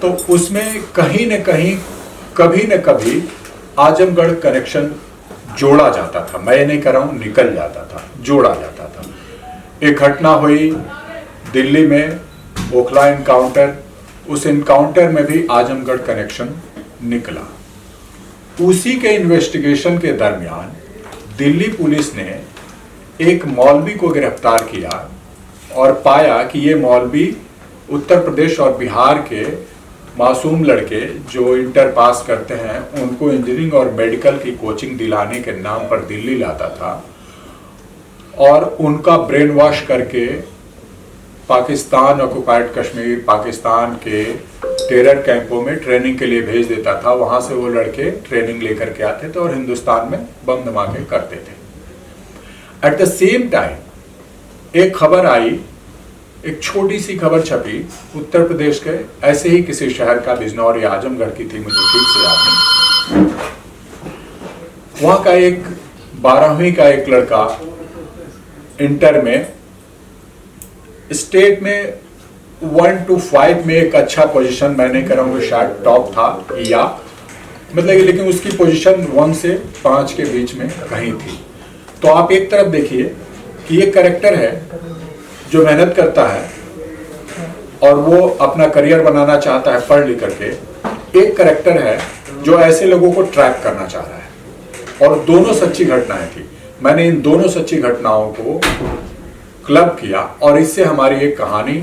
तो उसमें कहीं न कहीं कभी न कभी आजमगढ़ कनेक्शन जोड़ा जाता था। मैं नहीं कर रहा हूँ, निकल जाता था, जोड़ा जाता था। एक घटना हुई दिल्ली में, ओखला इनकाउंटर, उस इनकाउंटर में भी आजमगढ़ कनेक्शन निकला। उसी के इन्वेस्टिगेशन के दरमियान दिल्ली पुलिस ने एक मौलवी को गिरफ्तार किया और पाया कि ये मौलवी उत्तर प्रदेश और बिहार के मासूम लड़के जो इंटर पास करते हैं उनको इंजीनियरिंग और मेडिकल की कोचिंग दिलाने के नाम पर दिल्ली लाता था और उनका ब्रेन वॉश करके पाकिस्तान, ऑक्युपाइड कश्मीर, पाकिस्तान के टेरर कैंपों में ट्रेनिंग के लिए भेज देता था। वहां से वो लड़के ट्रेनिंग लेकर के आते थे और हिंदुस्तान में बम धमाके करते थे। एट द सेम टाइम एक खबर आई, एक छोटी सी खबर छपी उत्तर प्रदेश के ऐसे ही किसी शहर का, बिजनौर या आजमगढ़ की थी, मुझे ठीक से याद नहीं। वहां का एक 12वीं का एक लड़का इंटर में स्टेट में 1 to 5 में एक अच्छा पोजीशन, मैं नहीं कर रहा हूँ शायद टॉप था या मतलब, लेकिन उसकी पोजीशन 1 से 5 के बीच में कहीं थी। तो आप एक तरफ देखिए कि ये कैरेक्टर है जो मेहनत करता है और वो अपना करियर बनाना चाहता है पढ़ लिख करके। एक कैरेक्टर है जो ऐसे लोगों को ट्रैप करना चाह रहा है और दोनों सच्ची घटनाएं थी। मैंने इन दोनों सच्ची घटनाओं को क्लब किया और इससे हमारी एक कहानी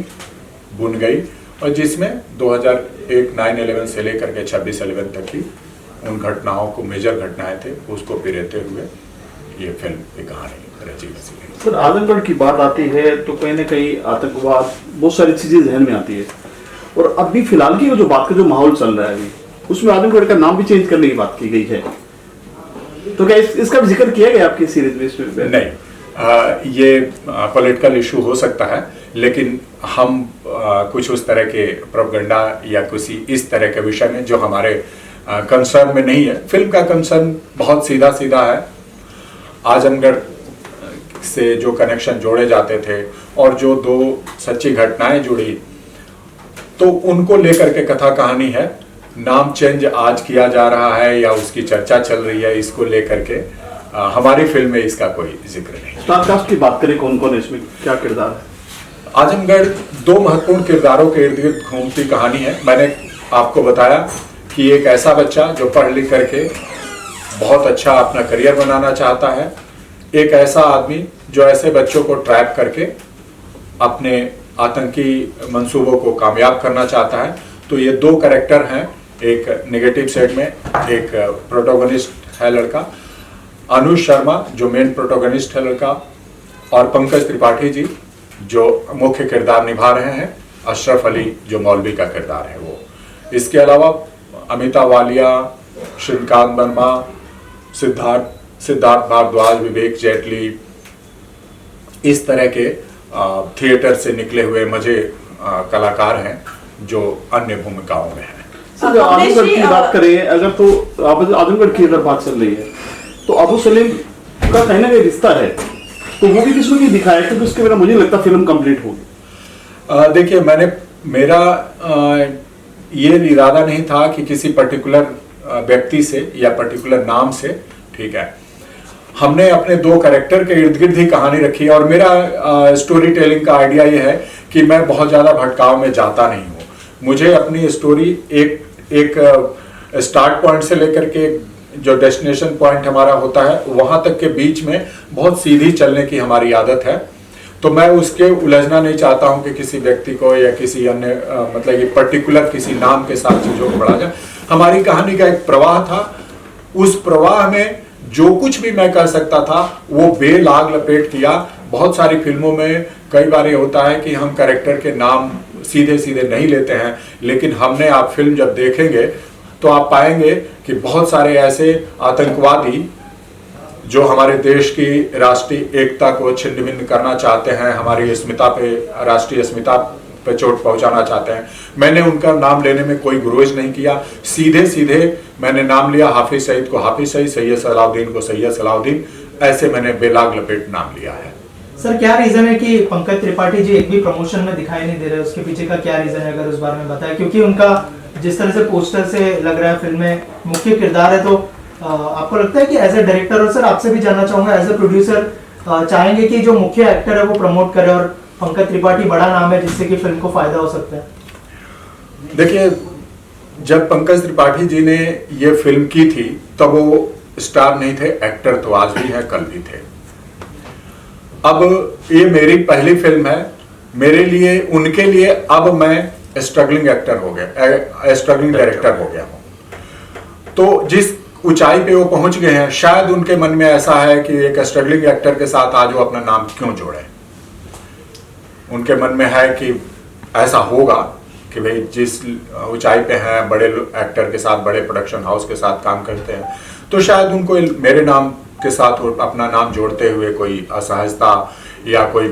बुन गई और जिसमें 2001 9/11 से लेकर के 26/11 तक की उन घटनाओं को, मेजर घटनाएं थे, उसको पिरेते हुए ये फिल्म की कहानी रची बसी गई। सर, आजमगढ़ की बात आती है तो कहीं ना कहीं आतंकवाद, बहुत सारी चीजें जहन में आती है और अभी फिलहाल की जो बात का जो माहौल चल रहा है अभी, उसमें आजमगढ़ का नाम भी चेंज करने की बात की गई है। तो क्या इसका भी जिक्र किया गया आपकी सीरीज में? इसमें नहीं, ये पॉलिटिकल इशू हो सकता है, लेकिन हम कुछ उस तरह के प्रोपेगेंडा या किसी इस तरह के विषय में जो हमारे कंसर्न में नहीं है। फिल्म का कंसर्न बहुत सीधा सीधा है। आजमगढ़ से जो कनेक्शन जोड़े जाते थे और जो दो सच्ची घटनाएं जुड़ी, तो उनको लेकर के कथा कहानी है। नाम चेंज आज किया जा रहा है या उसकी चर्चा चल रही है, इसको लेकर के हमारी फिल्म में इसका कोई जिक्र नहीं। स्टारकास्ट की बात करें, कौन कौन है इसमें, क्या किरदार है? आजमगढ़ 2 महत्वपूर्ण किरदारों के इर्द गिर्द घूमती कहानी है। मैंने आपको बताया कि एक ऐसा बच्चा जो पढ़ लिख करके बहुत अच्छा अपना करियर बनाना चाहता है, एक ऐसा आदमी जो ऐसे बच्चों को ट्रैप करके अपने आतंकी मंसूबों को कामयाब करना चाहता है। तो ये 2 कैरेक्टर हैं, एक नेगेटिव साइड में, एक प्रोटोगनिस्ट है लड़का अनुज शर्मा जो मेन प्रोटोगनिस्ट है लड़का, और पंकज त्रिपाठी जी जो मुख्य किरदार निभा रहे हैं, अशरफ अली जो मौलवी का किरदार है वो। इसके अलावा अमिताभ वालिया, श्रीकांत वर्मा, सिद्धार्थ भारद्वाज, विवेक जेटली, इस तरह के थिएटर से निकले हुए मजे कलाकार हैं जो अन्य भूमिकाओं में हैं। अगर आजमगढ़ की बात करें, अगर तो आजमगढ़ की अगर बात चल रही है तो अबू सलीम का कहीं ना कहीं रिश्ता है, तो वो भी किसमें नहीं दिखाया, क्योंकि उसके बिना मुझे लगता फिल्म कंप्लीट होगी। देखिए, मेरा ये इरादा नहीं था कि किसी पर्टिकुलर व्यक्ति से या पर्टिकुलर नाम से, ठीक है, हमने अपने 2 कैरेक्टर के इर्द गिर्द ही कहानी रखी है। और मेरा स्टोरी टेलिंग का आइडिया ये है कि मैं बहुत ज़्यादा भटकाव में जाता नहीं हूँ। मुझे अपनी स्टोरी एक स्टार्ट पॉइंट से लेकर के जो डेस्टिनेशन पॉइंट हमारा होता है वहाँ तक के बीच में बहुत सीधी चलने की हमारी आदत है। तो मैं उसके उलझना नहीं चाहता हूँ कि किसी व्यक्ति को या किसी अन्य मतलब ये पर्टिकुलर किसी नाम के साथ चीज़ों को बढ़ा जाए। हमारी कहानी का एक प्रवाह था, उस प्रवाह में जो कुछ भी मैं कर सकता था वो बेलाग लपेट किया। बहुत सारी फिल्मों में कई बार ये होता है कि हम कैरेक्टर के नाम सीधे सीधे नहीं लेते हैं, लेकिन हमने, आप फिल्म जब देखेंगे तो आप पाएंगे कि बहुत सारे ऐसे आतंकवादी जो हमारे देश की राष्ट्रीय एकता को छिन्न भिन्न करना चाहते हैं, हमारी अस्मिता पे, राष्ट्रीय अस्मिता पे चोट पहुंचाना चाहते हैं, मैंने उनका नाम लेने में कोई गुरेज नहीं किया। सीधे सीधे मैंने नाम लिया हाफिज सईद को हाफिज सईद, सैयद सलाउद्दीन को सैयद सलाउद्दीन, ऐसे मैंने बेलाग लपेट नाम लिया है। सर, क्या रीजन है कि पंकज त्रिपाठी जी एक भी प्रमोशन में दिखाई नहीं दे रहे? उसके पीछे का क्या रीजन है, अगर उस बारे में बताएं? क्योंकि उनका जिस तरह से पोस्टर से लग रहा है फिल्म में मुख्य किरदार है, तो आपको लगता है कि एज ए डायरेक्टर, और सर आपसे भी जानना चाहूंगा एज ए प्रोड्यूसर, चाहेंगे कि जो मुख्य एक्टर है वो प्रमोट करे, और पंकज त्रिपाठी बड़ा नाम है जिससे कि फिल्म को फायदा हो सकता है? देखिए, जब पंकज त्रिपाठी जी ने ये फिल्म की थी तब वो स्टार नहीं थे, एक्टर तो आज भी है, कल भी थे। अब ये मेरी पहली फिल्म है, मेरे लिए, उनके लिए अब मैं स्ट्रगलिंग एक्टर हो गया, स्ट्रगलिंग डायरेक्टर हो गया हूं। तो जिस ऊंचाई पे वो पहुंच गए हैं, शायद उनके मन में ऐसा है कि एक स्ट्रगलिंग एक्टर के साथ आज वो अपना नाम क्यों जोड़े। उनके मन में है कि ऐसा होगा कि भाई जिस ऊंचाई पे हैं, बड़े एक्टर के साथ, बड़े प्रोडक्शन हाउस के साथ काम करते हैं, तो शायद उनको मेरे नाम के साथ अपना नाम जोड़ते हुए कोई असहजता या कोई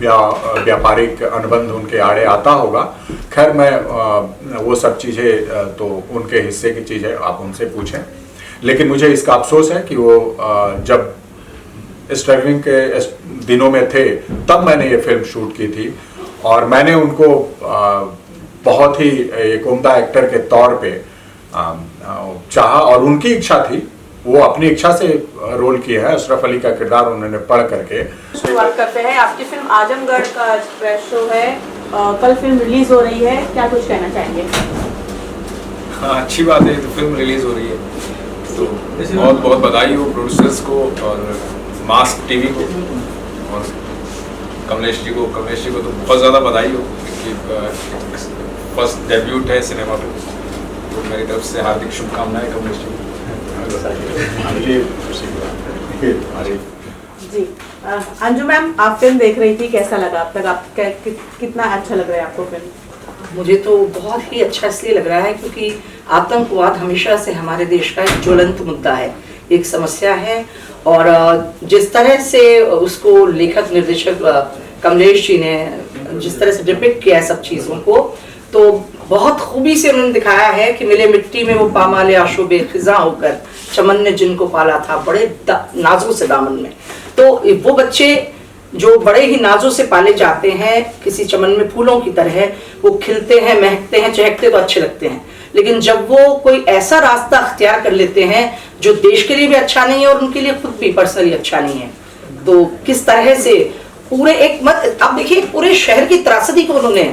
व्यापारिक अनुबंध उनके आड़े आता होगा। खैर, मैं वो सब चीज़ें तो उनके हिस्से की चीज़ है, आप उनसे पूछें। लेकिन मुझे इसका अफसोस है कि वो जब स्ट्रगलिंग के दिनों में थे तब मैंने ये फिल्म शूट की थी, और मैंने उनको बहुत ही एक उम्दा एक्टर के तौर पे चाहा, और उनकी इच्छा थी, वो अपनी इच्छा से रोल किया है। अशरफ अली का किरदार उन्होंने पढ़ करके। शुरुआत करते हैं। आपकी फिल्म आजमगढ़ का प्रेस शो है, कल फिल्म रिलीज हो रही है, क्या कुछ कहना चाहेंगे? हाँ, अच्छी बात है, तो फिल्म रिलीज हो रही है, तो बहुत बहुत बधाई हो प्रोड्यूसर्स को और मास्क टीवी को और कमलेश जी को तो बहुत ज़्यादा बधाई हो कि फर्स्ट डेब्यूट है सिनेमा पे, तो मेरी तरफ से हार्दिक शुभकामनाएं कमलेश जी को। जी, अंजू मैम, आप फिल्म देख रही थी, कैसा लगा अब तक? आप कितना अच्छा लग रहा है आपको फिल्म? मुझे तो बहुत ही अच्छा इसलिए लग रहा है क्योंकि आतंकवाद हमेशा से हमारे देश का एक ज्वलंत मुद्दा है, एक समस्या है, और जिस तरह से उसको लेखक निर्देशक कमलेश जी ने जिस तरह से डिपिक्ट किया है सब चीज़ों को, तो बहुत खूबी से उन्होंने दिखाया है कि मिले मिट्टी में वो पामाले आशो बेखिजा होकर चमन ने जिनको पाला था बड़े नाजों से दामन में। तो वो बच्चे जो बड़े ही नाजों से पाले जाते हैं, किसी चमन में फूलों की तरह, वो खिलते हैं, महकते हैं, चहकते तो अच्छे लगते हैं, लेकिन जब वो कोई ऐसा रास्ता अख्तियार कर लेते हैं जो देश के लिए भी अच्छा नहीं है और उनके लिए खुद भी पर्सनली अच्छा नहीं है, तो किस तरह से पूरे एक अब देखिए पूरे शहर की त्रासदी को उन्होंने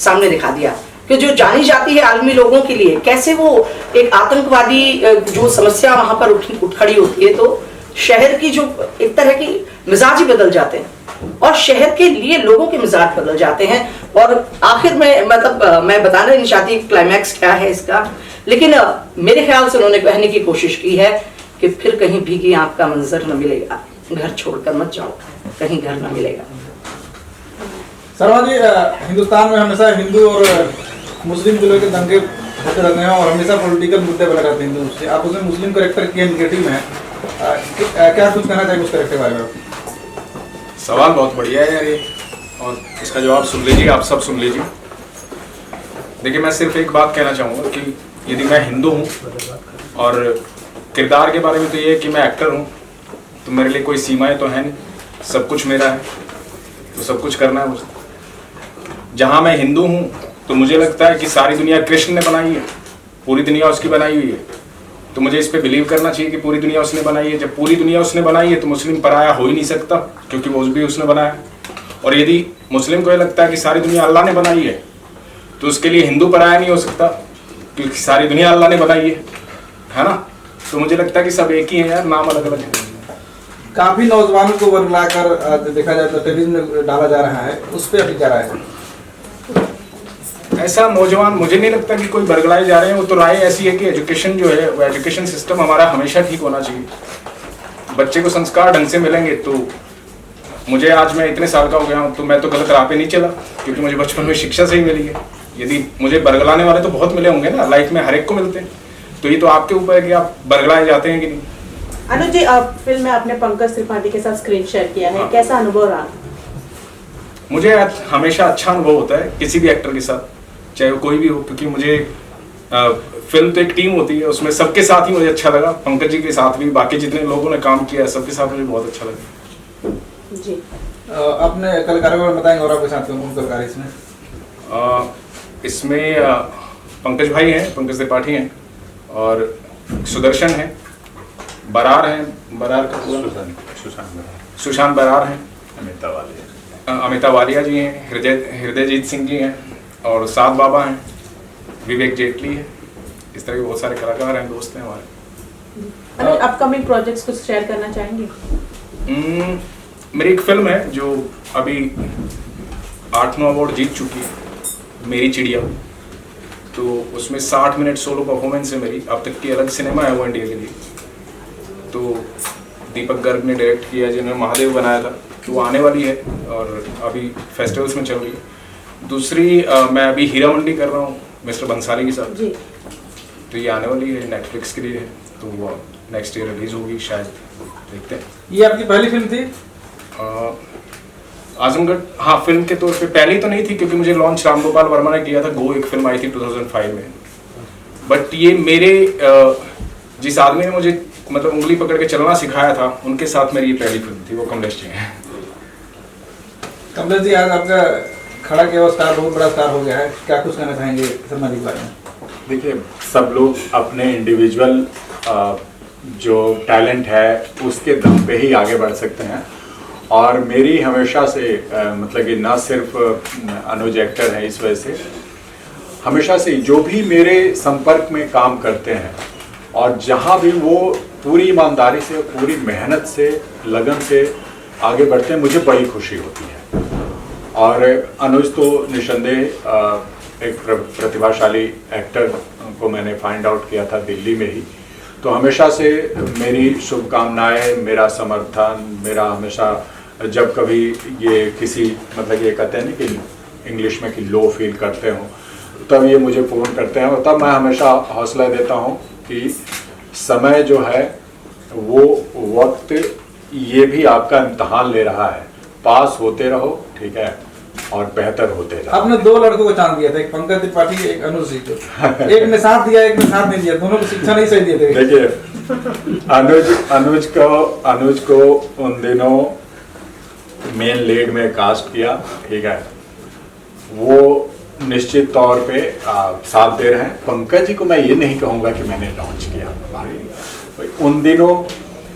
सामने दिखा दिया कि जो जानी जाती है आलमी लोगों के लिए, कैसे वो एक आतंकवादी जो समस्या वहां पर उठ खड़ी होती है, तो शहर की जो एक तरह की मिजाज ही बदल जाते हैं और शहर के लिए लोगों के मिजाज बदल जाते हैं। और आखिर में मतलब मैं बताना नहीं चाहती क्लाइमैक्स क्या है इसका, लेकिन मेरे ख्याल से उन्होंने कहने की कोशिश की है कि फिर कहीं भीगी आंख का मंजर न मिलेगा, घर छोड़कर मत जाओ, कहीं घर न मिलेगा। शर्मा जी, हिंदुस्तान में हमेशा हिंदू और मुस्लिम को लेकर दंगे होते रहते हैं और हमेशा पॉलिटिकल मुद्दे बने रहते हैं हिंदू से। आप उसमें मुस्लिम करेक्टर के नेगेटिव में क्या कुछ कहना चाहिए उस करेक्टर के बारे में? सवाल बहुत बढ़िया है यार ये, और इसका जवाब सुन लीजिए, आप सब सुन लीजिए। देखिए, मैं सिर्फ एक बात कहना चाहूँगा कि यदि मैं हिंदू हूँ और किरदार के बारे में तो ये है कि मैं एक्टर हूँ, तो मेरे लिए कोई सीमाएं तो है नहीं, सब कुछ मेरा है, तो सब कुछ करना है मुझे। जहाँ मैं हिंदू हूँ तो मुझे लगता है कि सारी दुनिया कृष्ण ने बनाई है, पूरी दुनिया उसकी बनाई हुई है, तो मुझे इस पे बिलीव करना चाहिए कि पूरी दुनिया उसने बनाई है। जब पूरी दुनिया उसने बनाई है तो मुस्लिम पराया हो ही नहीं सकता, क्योंकि वो भी उसने बनाया। और यदि मुस्लिम को ये लगता है कि सारी दुनिया अल्लाह ने बनाई है, तो उसके लिए हिंदू पराया नहीं हो सकता, क्योंकि सारी दुनिया अल्लाह ने बनाई है ना। तो मुझे लगता है कि सब एक ही है यार, नाम अलग अलग है। काफी नौजवानों को वर्गलाकर देखा जाए तो टेलीविजन में डाला जा रहा है, उस पर अभी क्या राय है? ऐसा नौजवान मुझे नहीं लगता कि कोई बरगलाए जा रहे हैं। वो तो राय ऐसी है कि एजुकेशन जो है वो एजुकेशन सिस्टम हमारा हमेशा ठीक होना चाहिए, बच्चे को संस्कार ढंग से मिलेंगे। तो मुझे आज मैं इतने साल का हो गया हूँ तो मैं तो गलत राह पे नहीं चला, क्योंकि मुझे बचपन में शिक्षा से ही मिली है। यदि मुझे बरगलाने वाले तो बहुत मिले होंगे ना, लाइफ में हर एक को मिलते हैं, तो ये तो आपके ऊपर है कि आप बरगलाए जाते हैं कि नहीं। अनुज जी, फिल्म में आपने पंकज त्रिपाठी के साथ स्क्रीन शेयर किया है, हाँ। कैसा अनुभव रहा? मुझे हमेशा अच्छा अनुभव होता है किसी भी एक्टर के साथ, चाहे वो कोई भी हो, क्योंकि मुझे फिल्म तो एक टीम होती है, उसमें सबके साथ ही मुझे अच्छा लगा। पंकज जी के साथ भी, बाकी जितने लोगों ने काम किया सबके साथ मुझे बहुत अच्छा लगा जी। अपने कलाकारों को बताएंगे और आपके साथ कौन कलाकार इसमें? इसमें पंकज भाई हैं, पंकज त्रिपाठी हैं, और सुदर्शन हैं, बरार हैं, बरार का पूरा सुशांत बरार हैं, अमिता वालिया जी हैं, हृदयजीत सिंह जी हैं, और सात बाबा हैं, विवेक जेटली है। इस तरह के बहुत सारे कलाकार हैं, दोस्त हैं हमारे। अपकमिंग प्रोजेक्ट्स कुछ शेयर करना चाहेंगे? मेरी एक फिल्म है जो अभी 8-9 अवार्ड जीत चुकी है, मेरी चिड़िया। तो उसमें 60 मिनट सोलो परफॉर्मेंस है मेरी, अब तक की अलग सिनेमा है वो इंडिया के लिए। तो दीपक गर्ग ने डायरेक्ट किया, जिन्होंने महादेव बनाया था, तो वो आने वाली है और अभी फेस्टिवल्स में चल रही है। दूसरी मैं अभी हीरा मंडी कर रहा हूँ मिस्टर बंसाली के साथ, तो ये आने वाली है, नेटफ्लिक्स के लिए है, तो वो नेक्स्ट ईयर रिलीज होगी शायद, देखते हैं। ये आपकी पहली फिल्म थी? आजमगढ़, हाँ, फिल्म के तौर पे पहली तो नहीं थी, क्योंकि मुझे लॉन्च राम गोपाल वर्मा ने किया था, गो एक फिल्म आई थी 2005 में। बट ये मेरे जिस आदमी ने मुझे मतलब उंगली पकड़ के चलना सिखाया था, उनके साथ मेरी ये पहली फिल्म थी, वो कमलेश जी हैं। कमलेश जी, आज आपका खड़ा किया हुआ स्टार बहुत बड़ा स्टार हो गया है, क्या कुछ कहना चाहेंगे शर्मा जी के बारे में? देखिए, सब लोग अपने इंडिविजुअल जो टैलेंट है उसके दम पे ही आगे बढ़ सकते हैं, और मेरी हमेशा से मतलब कि ना सिर्फ अनुज एक्टर है, इस वजह से हमेशा से जो भी मेरे संपर्क में काम करते हैं और जहाँ भी वो पूरी ईमानदारी से, पूरी मेहनत से, लगन से आगे बढ़ते हैं, मुझे बड़ी खुशी होती है। और अनुज तो निसंदेह एक प्रतिभाशाली एक्टर को मैंने फाइंड आउट किया था दिल्ली में ही, तो हमेशा से मेरी शुभकामनाएं, मेरा समर्थन, मेरा हमेशा जब कभी ये किसी मतलब ये कहते हैं ना कि इंग्लिश में कि लो फील करते हो, तब ये मुझे फ़ोन करते हैं, और तब मैं हमेशा हौसला देता हूँ कि समय जो है वो वक्त ये भी आपका इम्तहान ले रहा है, पास होते रहो, ठीक है, और बेहतर होते रहो। आपने दो लड़कों को चांस दिया था, एक पंकज त्रिपाठी, एक अनुज जी को, एक ने साथ दिया, एक ने साथ नहीं दिया, दोनों को शिक्षा नहीं सही दिए थे। देखिए, अनुज को उन दिनों मेन लीड में कास्ट किया, ठीक है, वो निश्चित तौर पे साथ दे रहे हैं। पंकज जी को मैं ये नहीं कहूँगा कि मैंने लॉन्च किया, उन दिनों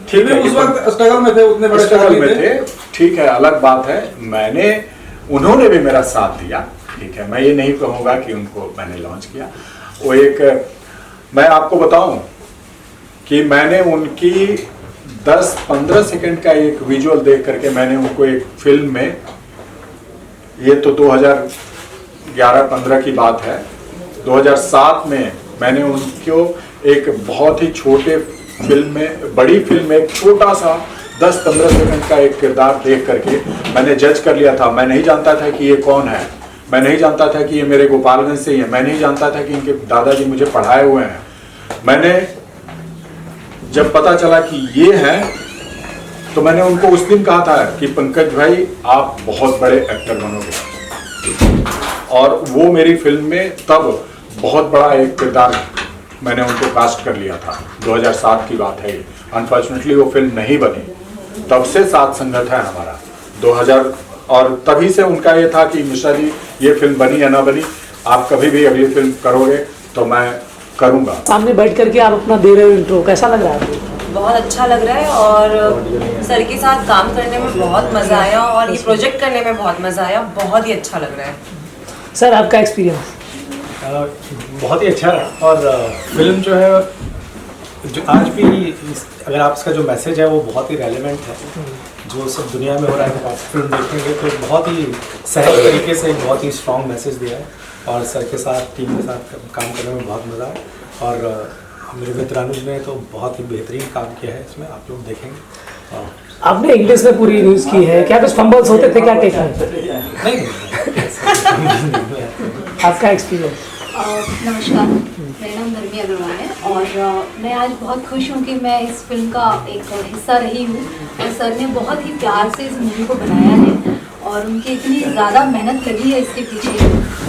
ठीक है, उस वक्त स्ट्रगल में थे, उतने बड़े स्ट्रगल में थे, ठीक है, अलग बात है, उन्होंने भी मेरा साथ दिया, ठीक है, मैं ये नहीं कहूँगा कि उनको मैंने लॉन्च किया। वो एक, मैं आपको बताऊं कि मैंने उनकी 10-15 सेकंड का एक विजुअल देख करके मैंने उनको एक फिल्म में, ये तो 2011-15 की बात है, 2007 में मैंने उनको एक बहुत ही छोटे फिल्म में, बड़ी फिल्म में एक छोटा सा 10-15 सेकंड का एक किरदार देख करके मैंने जज कर लिया था। मैं नहीं जानता था कि ये कौन है, मैं नहीं जानता था कि ये मेरे गोपालगंज से ही है, मैं नहीं जानता था कि इनके दादाजी मुझे पढ़ाए हुए हैं। मैंने जब पता चला कि ये है, तो मैंने उनको उस दिन कहा था कि पंकज भाई आप बहुत बड़े एक्टर बनोगे, और वो मेरी फिल्म में तब बहुत बड़ा एक किरदार मैंने उनको कास्ट कर लिया था। 2007 की बात है ये। अनफॉर्चुनेटली वो फिल्म नहीं बनी, तब से साथ संगत है हमारा 2000, और तभी से उनका ये था कि मिश्रा जी ये फिल्म बनी या ना बनी, आप कभी भी अगली फिल्म करोगे तो मैं करूँगा। सामने बैठ करके आप अपना दे रहे हो इंट्रो, कैसा लग रहा है आपको? बहुत अच्छा लग रहा है, और सर के साथ काम करने में बहुत मज़ा आया, और ये प्रोजेक्ट करने में बहुत मज़ा आया, बहुत ही अच्छा लग रहा है। सर आपका एक्सपीरियंस? बहुत ही अच्छा रहा, और फिल्म जो है, जो आज भी अगर आप इसका जो मैसेज है वो बहुत ही रेलेवेंट है, जो सब दुनिया में हो रहा है, तो आप फिल्म देखेंगे तो बहुत ही सहज तरीके से बहुत ही स्ट्रॉन्ग मैसेज दिया है, और सर के साथ, टीम के साथ काम करने में बहुत मज़ा आया, और मेरे मित्र अनुज ने तो बहुत ही बेहतरीन काम किया है इसमें, आप लोग देखेंगे। आपने इंग्लिश में पूरी न्यूज़ की है, क्या कुछ फंबल्स होते थे क्या टेक में? नहीं, आपका एक्सपीरियंस? नमस्कार, मेरा नाम धर्मी अग्रवाल है, और मैं आज बहुत खुश हूँ कि मैं इस फिल्म का एक हिस्सा रही हूँ, और सर ने बहुत ही प्यार से इस मूवी को बनाया है, और उनकी इतनी ज़्यादा मेहनत लगी है इसके पीछे,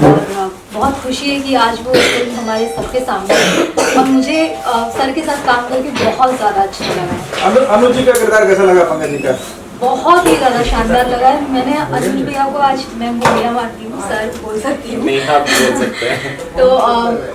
और बहुत खुशी है कि आज वो फिल्म हमारे सबके सामने है, और मुझे सर के साथ काम करके बहुत ज़्यादा अच्छा लगा है। अनुज जी का किरदार कैसा लगा पंकज जी का? बहुत ही ज़्यादा शानदार लगा है। मैंने अनुज भैया को आज, मैं वो भैया मानती हूँ, सर बोल सकती हूँ, नहीं आप बोल सकते हैं। तो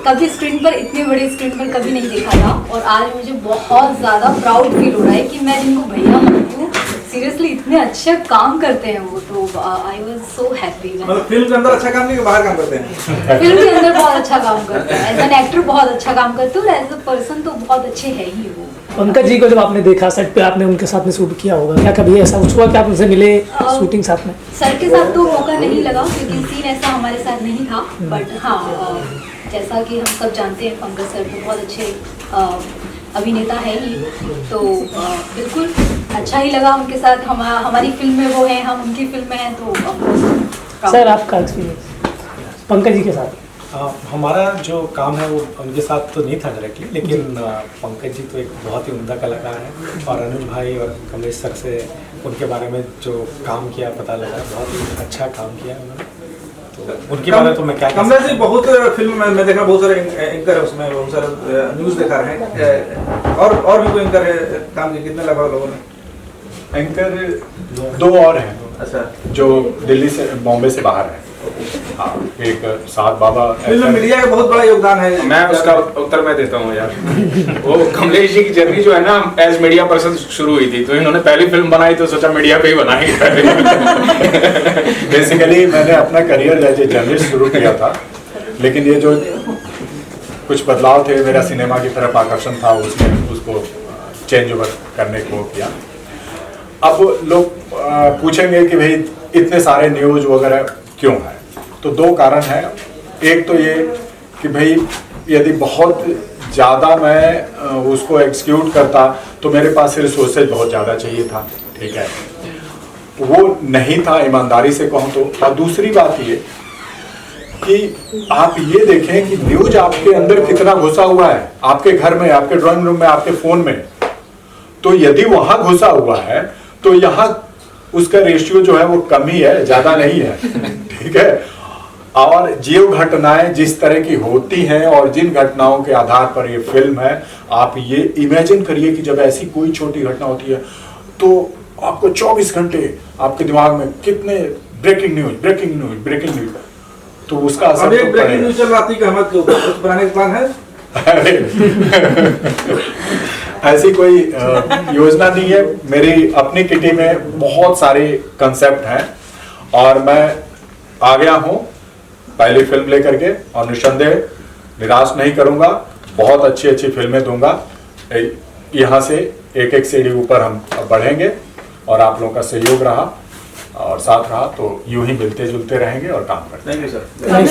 कभी स्क्रीन पर, इतनी बड़ी स्क्रीन पर कभी नहीं देखा था, और आज मुझे बहुत ज़्यादा प्राउड फील हो रहा है कि मैं जिनको भैया मानती हूँ सीरियसली इतने अच्छे काम करते हैं वो, तो आई वाज सो हैप्पी। मतलब फिल्म के अंदर अच्छा काम नहीं कि बाहर काम करते हैं? फिल्म के अंदर बहुत अच्छा काम करते हैं, एज एन एक्टर बहुत अच्छा काम करते हैं, और एज अ पर्सन तो बहुत अच्छे है ही वो। पंकज जी को जब आपने देखा सेट पे, आपने उनके साथ में शूट किया होगा, क्या कभी ऐसा कुछ हुआ कि आप उनसे मिले शूटिंग साथ में? सर के साथ तो मौका नहीं लगा क्योंकि सीन ऐसा हमारे साथ नहीं था, बट हाँ जैसा कि हम सब जानते हैं पंकज सर तो बहुत अच्छे अभिनेता है ही, तो बिल्कुल अच्छा ही लगा उनके साथ। हमारी फिल्म में वो हैं, हम उनकी फिल्म में हैं, तो सर आपका एक्सपीरियंस पंकज जी के साथ? हमारा जो काम है वो उनके साथ तो नहीं था डायरेक्टली, लेकिन पंकज जी तो एक बहुत ही उम्दा कलाकार हैं, और अनुज भाई और कमलेश सर से उनके बारे में जो काम किया पता लगा, बहुत ही अच्छा काम किया उन्होंने, तो उनके बारे में तो मैं क्या कमलेश जी बहुत फिल्म में मैं देखा, बहुत सारे एंकर है उसमें, बहुत सारे न्यूज़ दिखा रहे हैं, और भी कोई एंकर है काम किए, कितने लगा लोगों ने? एंकर 2 और हैं, अच्छा, जो दिल्ली से, बॉम्बे से बाहर है। हाँ, एक साथ बाबा, फिल्म मीडिया का बहुत बड़ा योगदान है। मैं उसका उत्तर मैं देता हूँ यार। वो कमलेश जी की जर्नी जो है ना, एज मीडिया पर्सन शुरू हुई थी, तो इन्होंने पहली फिल्म बनाई तो सोचा मीडिया पे ही बनाएंगे। बेसिकली मैंने अपना करियर एज ए जर्नलिस्ट शुरू किया था, लेकिन ये जो कुछ बदलाव थे, मेरा सिनेमा की तरफ आकर्षण था, उसने उसको चेंज ओवर करने को किया। अब लोग पूछेंगे कि भाई इतने सारे न्यूज वगैरह क्यों है, तो 2 कारण हैं। एक तो ये कि भाई यदि बहुत ज़्यादा मैं उसको एक्सिक्यूट करता तो मेरे पास रिसोर्सेज बहुत ज़्यादा चाहिए था, ठीक है, वो नहीं था, ईमानदारी से कहूँ तो। और दूसरी बात ये कि आप ये देखें कि न्यूज आपके अंदर कितना घुसा हुआ है, आपके घर में, आपके ड्राइंग रूम में, आपके फ़ोन में, तो यदि वहाँ घुसा हुआ है तो यहाँ उसका रेशियो जो है वो कम ही है, ज़्यादा नहीं है, ठीक है। और जीव घटनाएं जिस तरह की होती हैं और जिन घटनाओं के आधार पर ये फिल्म है, आप ये इमेजिन करिए कि जब ऐसी कोई छोटी घटना होती है तो आपको 24 घंटे आपके दिमाग में कितने ब्रेकिंग न्यूज, तो उसका असर तो ब्रेकिंग न्यूज चल रहा थी कि हमें कुछ बनाने का प्लान है। ऐसी कोई योजना नहीं है। मेरी अपनी किटी में बहुत सारे कंसेप्ट हैं और मैं आ गया हूँ पहली फिल्म लेकर के, और निस्संदेह निराश नहीं करूंगा, बहुत अच्छी अच्छी फिल्में दूंगा। यहाँ से एक एक सीढ़ी ऊपर हम बढ़ेंगे, और आप लोगों का सहयोग रहा और साथ रहा तो यूं ही मिलते जुलते रहेंगे और काम करते रहेंगे। Thank you sir.